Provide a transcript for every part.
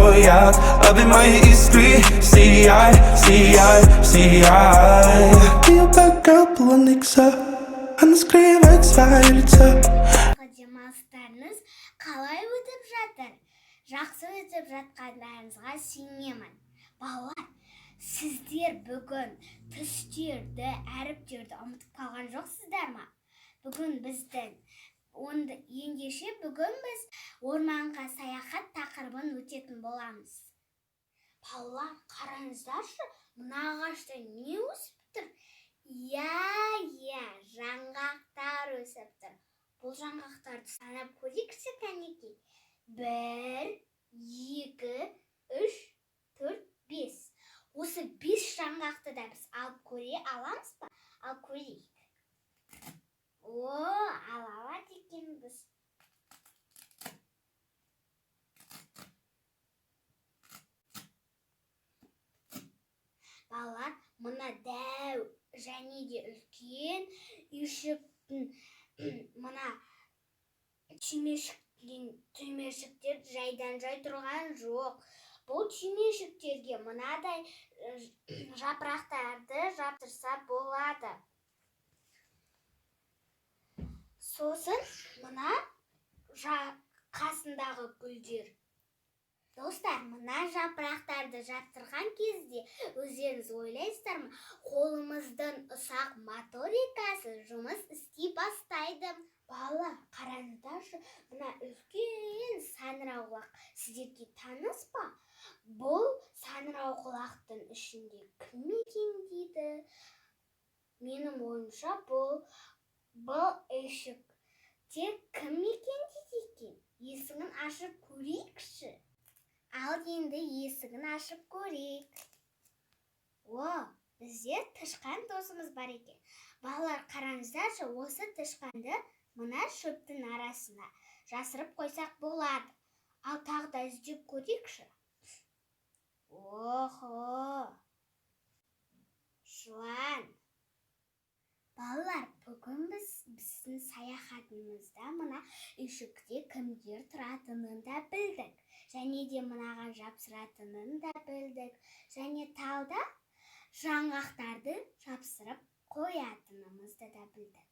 қояк обнимая искры. Сияй. Be a bad girl, полуница. Она скрывает свои лица. Демалыстарыңыз қалай өтіп жатыр? Жақсы өтіп жатқандарыңызға сенемін. Балалар, сіздер бүгін түстерді, әріптерді ұмытып қалған жоқсыздар ма? Бүгін біздің ендеше бүгін біз орманға саяхат тақырыбын өтетін боламыз. Балалар, қараңыздаршы, мына ағашта не өсіп тұр? Иә, жаңғақтар өсіп тұр. Бұл жаңғақтарды санап көрейікші кәнекей. 1, 2, 3, 4, 5. Осы 5 жаңғақты да біз алып көре аламыз ба? Ал көрейік. Ала алады екенбіз. Балалар, мына дәу және де үлкен үйшіктің мына түймешіктер жайдан жай тұрған жоқ. Бұл түймешіктерге мынадай жапырақтарды жаптырса болады. Сосын мына қасындағы гүлдер. Достар, мына жапырақтарды жаптырған кезде өздеріңіз ойлайсыздар ма? Қолымыздың ұсақ моторикасы жұмыс істей бастайды. Балалар, қараңыздаршы, мына үлкен саңырауқұлақ сіздерге таныс па? Бұл саңырауқұлақтың ішінде кім мекендейді? Менің ойымша бұл үйшікте кім мекендейді екен? Есігін ашып көрейікші. Ал енді есігін ашып көрейік. Бізде тышқан досымыз бар екен. Балалар, қараңыздаршы, осы тышқанды мына шөптің арасына жасырып қойсақ болады. Ал тағы да іздеп көрейікші. Жылан. Балалар, бүгін біздің саяхатымызда мына үйшікте кімдер тұратынын да білдік. Және де мынаған жапсыратынын да білдік. Және талда жаңғақтарды жапсырып қоятынымызды да білдік.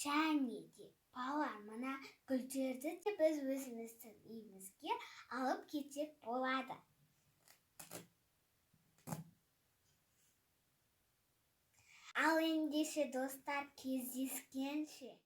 Және де балалар, мына гүлдерді де біз өзіміздің үйімізге алып кетсек болады. Ал ендеше достар, кездескенше.